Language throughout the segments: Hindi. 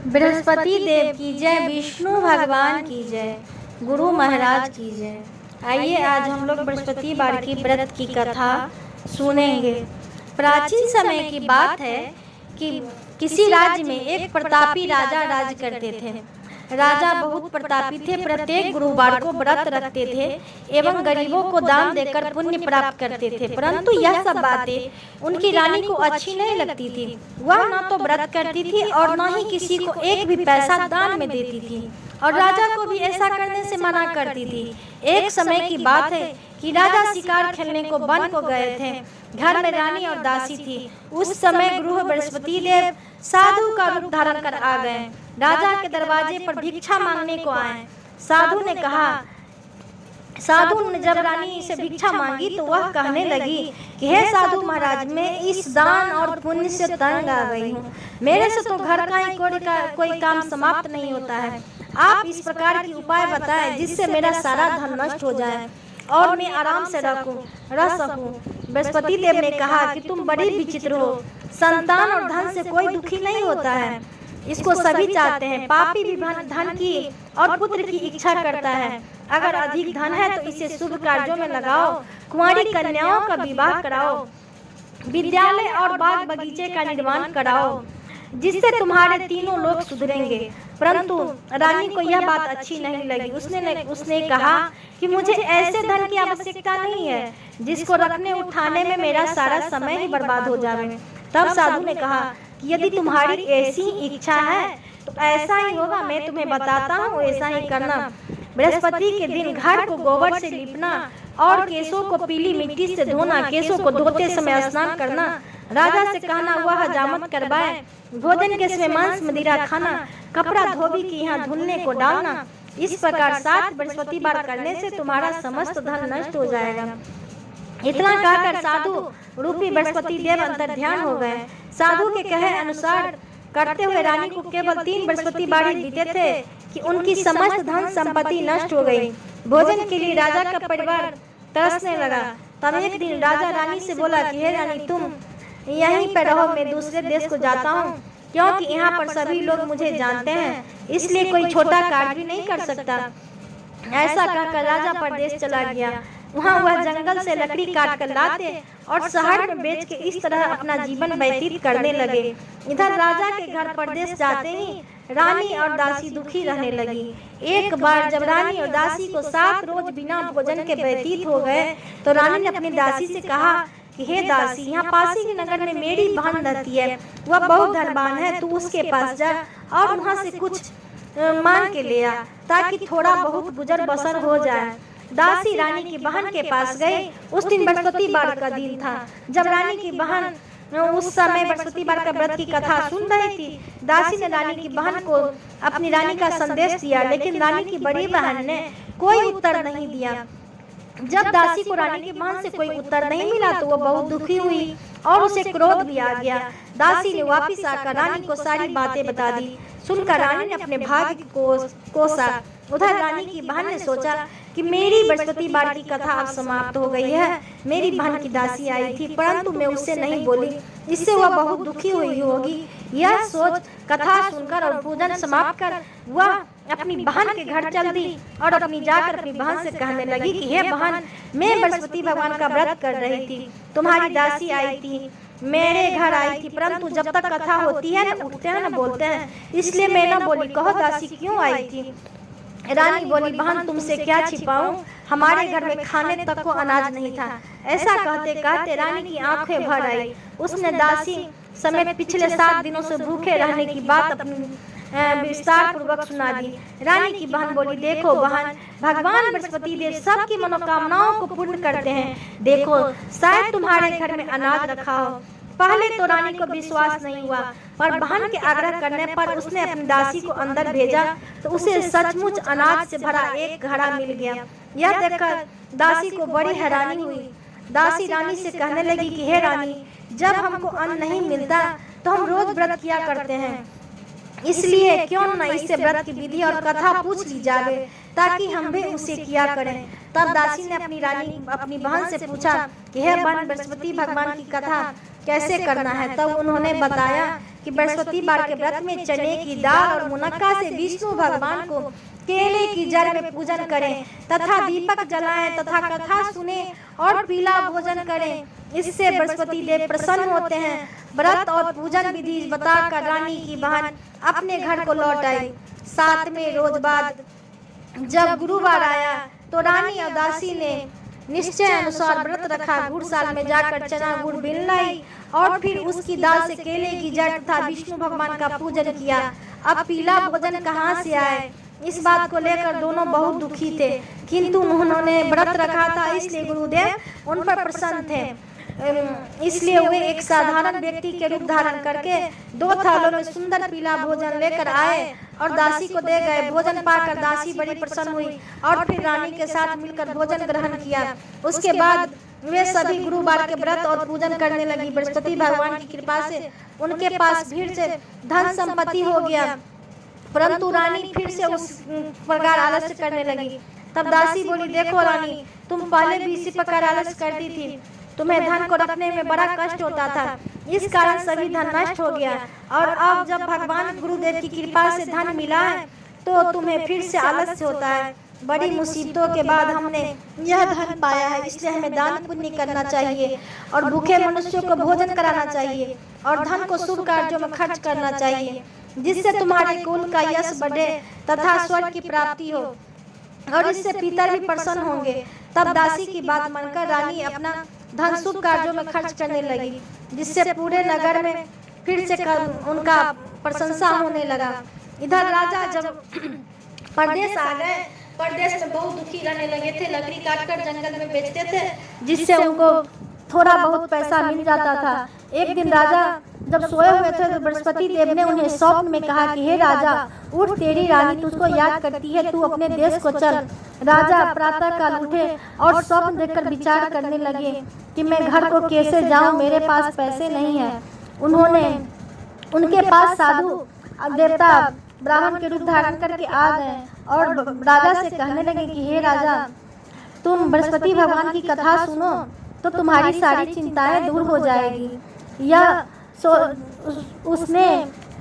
बृहस्पति देव की जय, विष्णु भगवान की जय, गुरु महाराज की जय। आइए आज हम लोग बृहस्पतिवार की व्रत की कथा सुनेंगे। प्राचीन समय की बात है कि किसी राज्य में एक प्रतापी राजा राज करते थे। राजा बहुत प्रतापी थे, प्रत्येक गुरुवार को व्रत रखते थे एवं गरीबों को दान देकर पुण्य प्राप्त करते थे। परंतु यह सब बातें उनकी रानी को अच्छी नहीं लगती थी। वह न तो व्रत करती थी और न ही किसी को एक भी पैसा दान में देती थी, और राजा को भी ऐसा करने से मना करती थी। एक समय की बात है कि राजा शिकार खेलने को वन को गए थे। घर में रानी और दासी थी। उस समय गुरु बृहस्पति देव साधु का रूप धारण कर आ गए। राजा के दरवाजे पर भिक्षा मांगने को आए। साधु ने जब रानी से भिक्षा मांगी तो वह कहने लगी कि हे साधु महाराज, मैं इस दान और पुण्य से तंग आ गई हूँ। मेरे से तो घर का ही कोई काम समाप्त नहीं होता है। आप इस प्रकार की उपाय बताएं जिससे मेरा सारा धन नष्ट हो जाए और मैं आराम से रह सकूं। बृहस्पति देव ने कहा कि तुम बड़ी विचित्र हो। संतान और धन से कोई दुखी नहीं होता है, इसको सभी चाहते हैं। पापी भी धन की और पुत्र की इच्छा करता है। अगर अधिक धन है तो इसे शुभ कार्यों में लगाओ, कुंवारी कन्याओं का विवाह कराओ, विद्यालय और बाग बगीचे का निर्माण कराओ, जिससे तुम्हारे तीनों लोग सुधरेंगे। परंतु रानी को यह बात अच्छी नहीं लगी। उसने कहा कि मुझे ऐसे धन की आवश्यकता नहीं है जिसको रखने उठाने में मेरा सारा समय ही बर्बाद हो जाए। तब साधु ने कहा कि यदि तुम्हारी ऐसी इच्छा है तो ऐसा ही होगा। मैं तुम्हें बताता हूँ, ऐसा ही करना। बृहस्पति के दिन घर को गोबर से लीपना और केसों को पीली मिट्टी से धोना, केसों को धोते समय स्नान करना, राजा से कहना वह हजामत करवाए, भोजन के समय मांस मदिरा खाना, कपड़ा धोबी के यहाँ धुलने को डालना। इस प्रकार 7 बृहस्पतिवार करने से तुम्हारा समस्त धन नष्ट हो जाएगा। इतना कहकर साधु रूपी बृहस्पति देव अंतर ध्यान हो गए। साधु के कहे अनुसार करते हुए रानी को केवल 3 बृहस्पतिवार बीते थे कि उनकी समस्त धन संपत्ति नष्ट हो गई। भोजन के लिए राजा का परिवार तरसने लगा। तब एक दिन राजा रानी से बोला कि हे रानी, तुम यहीं पर रहो, मैं दूसरे देश को जाता हूँ, क्योंकि यहाँ पर सभी लोग मुझे जानते हैं, इसलिए कोई छोटा कार्य भी नहीं कर सकता। ऐसा कहकर राजा परदेश चला गया। वहाँ वह जंगल से लकड़ी काट कर लाते और शहर में बेच के इस तरह अपना जीवन व्यतीत करने लगे। इधर राजा के घर परदेश जाते ही रानी और दासी दुखी रहने लगी। एक बार जब रानी और दासी को 7 रोज बिना भोजन के व्यतीत हो गए तो रानी ने अपनी दासी से कहा कि हे दासी, यहाँ पासी के नगर में मेरी बहन रहती है, वह बहुत धनवान है, तू उसके पास जा और वहाँ से कुछ मांग के ले आ ताकि थोड़ा बहुत गुजर बसर हो जाए। दासी रानी की बहन के पास गई। उस दिन बृहस्पतिवार का दिन था। जब रानी की बहन उस समय बृहस्पतिवार का व्रत की कथा सुन रही थी, दासी ने रानी की बहन को अपनी रानी का संदेश दिया, लेकिन रानी की बड़ी बहन ने कोई उत्तर नहीं दिया। जब दासी को रानी की बहन से कोई उत्तर नहीं मिला तो वो बहुत दुखी हुई और उसे क्रोध भी आ गया। दासी ने वापिस आकर रानी को सारी बातें बता दी। सुनकर रानी ने अपने भाग्य को कोसा। उधर रानी की बहन ने सोचा कि मेरी बृहस्पतिवार की कथा अब समाप्त हो गई है। मेरी बहन की दासी आई थी, परंतु मैं उससे नहीं बोली, इससे वह बहुत दुखी हुई होगी। यह सोच कथा सुनकर और पूजन समाप्त कर वह अपनी बहन के घर चल दी और जाकर अपनी बहन से कहने लगी कि हे बहन, मैं बृहस्पति भगवान का व्रत कर रही थी, तुम्हारी दासी आई थी, मेरे घर आई थी, परंतु जब तक कथा होती है न उठते हैं न बोलते हैं, इसलिए मैं न बोली। कहो दासी क्यों आई थी? रानी बोली, बहन तुमसे क्या छिपाऊं, हमारे घर में खाने तक को अनाज नहीं था। ऐसा कहते कहते रानी की आंखें भर आई। उसने दासी समेत पिछले 7 दिनों से भूखे रहने की बात अपनी विस्तार पूर्वक सुना दी। रानी की बहन बोली, देखो बहन, भगवान बृहस्पति देव सबकी मनोकामनाओं को पूर्ण करते हैं। देखो शायद तुम्हारे घर में अनाज रखा हो। पहले तो रानी को विश्वास नहीं हुआ, पर बहन के आग्रह करने पर उसने अपनी दासी को अंदर भेजा तो उसे सचमुच अनाज से भरा एक घड़ा मिल गया। यह देखकर दासी को बड़ी हैरानी हुई। दासी रानी से कहने लगी कि हे रानी, जब हमको अन्न नहीं मिलता तो हम रोज व्रत किया करते हैं, इसलिए क्यों न इससे व्रत की विधि और कथा पूछ ली जावे ताकि हम भी उसे किया करें। तब दासी ने अपनी बहन से पूछा कि हे बहन, बृहस्पति भगवान की कथा कैसे करना है। तब उन्होंने बताया कि बृहस्पतिवार के व्रत में चने की दाल और मुनक्का से विष्णु भगवान को केले की जड़ में पूजन करें तथा दीपक जलाएं तथा कथा सुने और पीला भोजन करें। इससे बृहस्पति देव प्रसन्न होते हैं। व्रत और पूजन विधि बताकर रानी की बहन अपने घर को लौट आई। 7वें रोज बाद जब गुरुवार आया तो रानी और दासी ने निश्चय अनुसार व्रत रखा। गुड़साल में जाकर चना गुड़ बिन लाई और फिर उसकी दाल से केले की जड़ तथा विष्णु भगवान का पूजन किया। अब पीला भोजन कहाँ से आए, इस बात को लेकर दोनों बहुत दुखी थे, किंतु उन्होंने व्रत रखा था इसलिए गुरुदेव उन पर प्रसन्न थे। इसलिए वे एक साधारण व्यक्ति के रूप धारण करके 2 थालों में सुंदर पीला भोजन लेकर आए और दासी को दे गए। भोजन पाकर दासी बड़ी प्रसन्न हुई और फिर रानी के साथ मिलकर भोजन ग्रहण किया। उसके बाद वे सभी गुरुवार के व्रत और पूजन करने लगी। बृहस्पति भगवान की कृपा से उनके पास भीड़ से धन संपत्ति हो गया, परंतु रानी फिर से उस प्रकार आलस्य करने लगी। तब दासी बोली, देखो रानी, तुम पहले भी इसी प्रकार आलस्य करती थी, तुम्हें धन को रखने में बड़ा कष्ट होता था, इस कारण सभी धन नष्ट हो गया, और अब जब भगवान गुरुदेव की कृपा से धन मिला है तो तुम्हें फिर से आलस्य होता है। बड़ी मुसीबतों के बाद हमने यह धन पाया है, इसलिए हमें दान पुण्य करना चाहिए और भूखे मनुष्यों को भोजन कराना चाहिए और धन को शुभ कार्यों में खर्च करना चाहिए, जिससे तुम्हारे कुल का यश बढ़े तथा स्वर्ग की प्राप्ति हो और इससे पितर भी प्रसन्न होंगे। तब दासी की बात मानकर रानी अपना धन शुभ कार्यों में खर्च करने लगी, जिससे पूरे नगर में फिर से उनका प्रशंसा होने लगा। इधर राजा जब परदेश आ गए, परदेश में बहुत दुखी रहने लगे थे। लकड़ी काटकर जंगल में बेचते थे, जिससे उनको थोड़ा बहुत पैसा मिल जाता था। एक दिन राजा जब सोए हुए थे तो बृहस्पति देव ने उन्हें स्वप्न में कहा कि हे राजा, उठ, तेरी रानी तुझको याद करती है, तू अपने देश को चल। राजा प्रातः काल उठे और स्वप्न देखकर विचार करने लगे कि मैं घर को कैसे जाऊं, मेरे पास पैसे नहीं है। उनके पास साधु देवता ब्राह्मण के रूप धारण करके आ गए और राजा से कहने लगे कि हे राजा, तुम बृहस्पति भगवान की कथा सुनो तो तुम्हारी सारी चिंताएं दूर हो जाएगी। उसने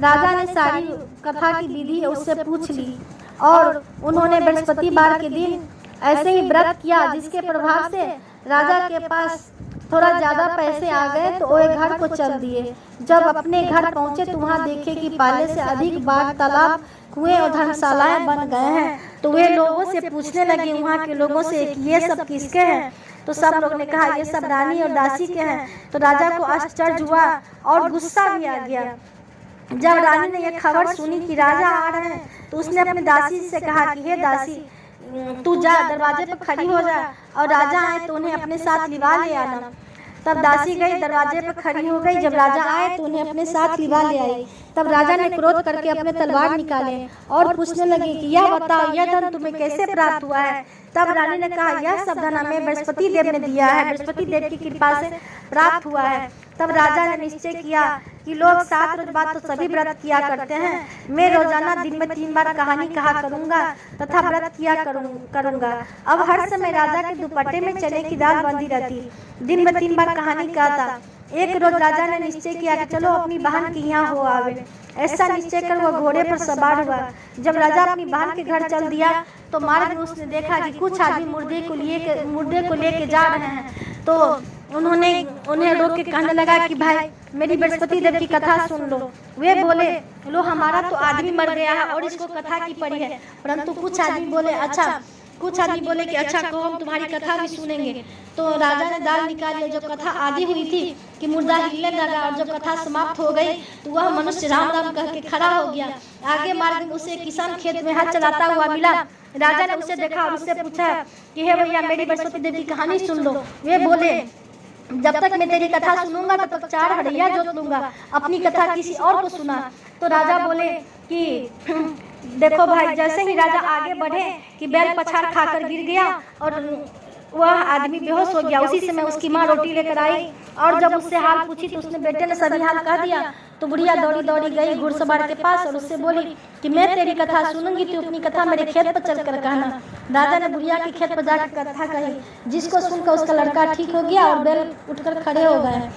राजा ने सारी कथा की विधि उससे पूछ ली और उन्होंने बृहस्पतिवार के दिन ऐसे ही व्रत किया, जिसके प्रभाव से राजा के पास थोड़ा ज़्यादा पैसे आ गए तो वे घर को चल दिए। जब अपने घर पहुंचे तो वहाँ देखे कि पहले से अधिक बाग, तालाब, कुएं और धर्मशालाएं बन गए हैं। तो वे लोगों से पूछने लगे, वहाँ के लोगों से, कि ये सब किसके हैं? तो सब लोग ने कहा ये सब रानी और दासी के हैं। तो राजा को आश्चर्य हुआ और गुस्सा भी आ गया। जब रानी ने यह खबर सुनी कि राजा आ रहे हैं तो उसने अपनी दासी से कहा कि हे दासी, तू जा दरवाजे पर खड़ी हो जा और राजा आए तो उन्हें अपने साथ लिवा ले आना। तब दासी गई, दरवाजे पर खड़ी हो गई। जब राजा आए तो उन्हें अपने साथ लिवा ले आई। तब राजा ने क्रोध करके अपने तलवार निकाले और पूछने लगे कि यह बताओ, यह धन तुम्हें कैसे प्राप्त हुआ है? तब रानी ने कहा, यह सब धन हमें बृहस्पति देव ने दिया है, बृहस्पति देव की कृपा से प्राप्त हुआ है। तब राजा ने निश्चय किया कि लोग 7 रोज बाद तो सभी व्रत किया करते हैं, मैं रोजाना दिन में 3 बार कहानी कहा करूंगा तथा व्रत किया करूंगा। अब हर समय राजा के दुपट्टे में चने की दाल बंधी रहती, दिन में 3 बार कहानी कहता। एक रोज राजा ने निश्चय किया कि चलो अपनी बहन के यहाँ हो आवे। ऐसा निश्चय कर वह घोड़े पर सवार हुआ। जब राजा अपनी बहन के घर चल दिया तो मार्ग में उसने देखा कि कुछ आदमी मुर्दे को लेके जा रहे हैं। तो उन्हें रोक के कहने लगा कि भाई, मेरी बृहस्पति देव की कथा सुन लो। वे बोले, लो, हमारा तो आदमी मर गया है और इसको कथा की पड़ी है। परंतु कुछ आदमी बोले कि अच्छा कहो, हम तुम्हारी कथा भी सुनेंगे। तो राजा ने दाल निकाली। जब कथा आधी हुई थी कि मुर्दा हिलने लगा और जब कथा समाप्त हो गई तो वह मनुष्य राम राम कह के खड़ा हो गया। आगे मार्ग में उसे किसान खेत में हाथ चलाता हुआ मिला। राजा ने उसे देखा और उससे पूछा कि हे भैया, मेरी बृहस्पति देव की कहानी सुन लो। वे बोले, जब तक मैं तेरी कथा सुनूंगा तब तक 4 हड़िया जोत लूंगा, अपनी कथा किसी और को सुना। तो राजा बोले कि देखो भाई, जैसे ही राजा आगे बढ़े कि बैल पछाड़ खाकर गिर गया और वह आदमी बेहोश हो गया। उसी समय उसकी माँ रोटी लेकर आई और जब उससे हाल पूछी तो उसने बेटे ने सभी हाल कह दिया। तो बुढ़िया दौड़ी गई घुड़सवार के पास और उससे बोली कि मैं तेरी कथा सुनूंगी, तू अपनी कथा मेरे खेत पर चलकर कहना। राजा ने बुढ़िया के खेत पर जाकर कथा कही, जिसको सुनकर उसका लड़का ठीक हो गया और बैल उठकर खड़े हो गए।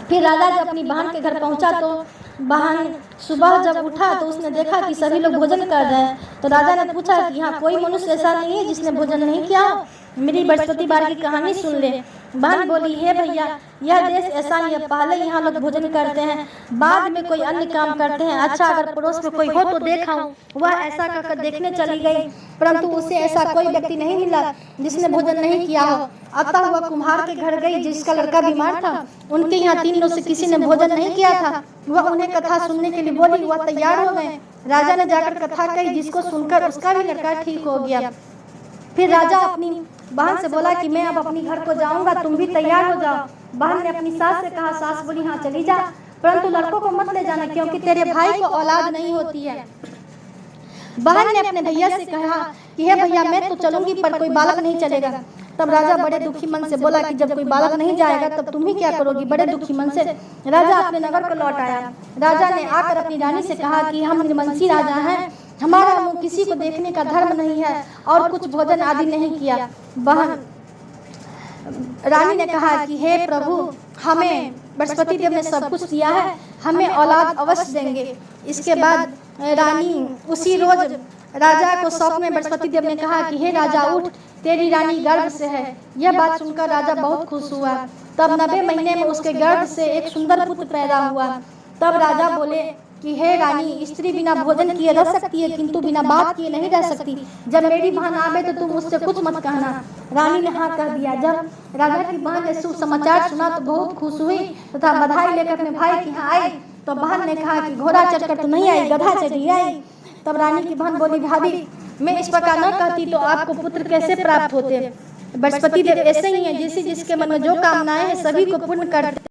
फिर राजा जब अपनी बहन के घर पहुंचा तो बहन सुबह जब उठा तो उसने देखा कि सभी लोग भोजन कर रहे हैं। तो राजा ने पूछा कि यहाँ कोई मनुष्य ऐसा नहीं है जिसने भोजन नहीं किया हो, मेरी बृहस्पति बार की कहानी सुन ले। बहन बोली, हे भैया, यह देश ऐसा ही है, पहले यहाँ लोग भोजन करते हैं, बाद में कोई अन्य काम करते हैं। अच्छा, अगर पड़ोस में कोई हो तो देखा हूँ। वह ऐसा कहकर देखने चली गई, परंतु उसे ऐसा कोई व्यक्ति नहीं मिला जिसने भोजन नहीं किया हो। अतः वह कुम्हार के घर गई जिसका लड़का बीमार था। उनके यहाँ 3 लोग से किसी ने भोजन नहीं किया था। वह उन्हें कथा सुनने के लिए बोली, वह तैयार हो गए। राजा ने जाकर कथा कही, जिसको सुनकर उसका भी लड़का ठीक हो गया। फिर राजा अपनी बहन से बोला कि मैं अब अपनी घर को जाऊंगा, तुम भी तैयार हो जाओ। बहन ने अपनी सास से कहा। सास बोली, हाँ चली जा, परंतु लड़कों को मत ले जाना, क्योंकि तेरे भाई को औलाद नहीं होती है। बहन ने अपने भैया से कहा कि हे भैया, मैं तो चलूंगी पर कोई बालक नहीं चलेगा। तब राजा बड़े दुखी मन से बोला कि जब कोई बालक नहीं जाएगा तब तुम ही क्या करोगी। बड़े दुखी मन से राजा अपने नगर को लौट आया। राजा ने आकर अपनी रानी से कहा कि हम निर्वंशी राजा हैं, हमारा मुंह किसी को देखने का धर्म नहीं है और कुछ भोजन आदि नहीं किया। बहन रानी ने कहा कि हे प्रभु, हमें बृहस्पति देव ने सब कुछ दिया है, हमें औलाद अवश्य देंगे। इसके बाद रानी उसी रोज राजा को शौक में बृहस्पति देव ने कहा कि हे राजा, उठ, तेरी रानी गर्भ से है। यह बात सुनकर राजा बहुत खुश हुआ। तब 90 महीने में उसके गर्भ से एक सुंदर पुत्र पैदा हुआ। तब राजा बोले कि हे रानी, स्त्री बिना भोजन किए रह सकती है, किंतु बिना बात किए नहीं रह सकती। जब मेरी बहन आवे तो तुम उससे कुछ मत कहना। रानी ने हाँ कह दिया। जब राजा की बहन ने शुभ समाचार सुना तो बहुत खुश हुई तथा बधाई लेकर अपने भाई के यहाँ आई। तो बहन ने कहा कि घोड़ा चढ़कर तो नहीं आई, गधा चढ़ी आई। तब रानी की बहन बोली, भाभी, मैं इस प्रकार न कहती तो आपको पुत्र कैसे प्राप्त होते। बृहस्पति देव ऐसे ही हैं, जिसके मन में जो कामनाएं हैं सभी को पूर्ण करते।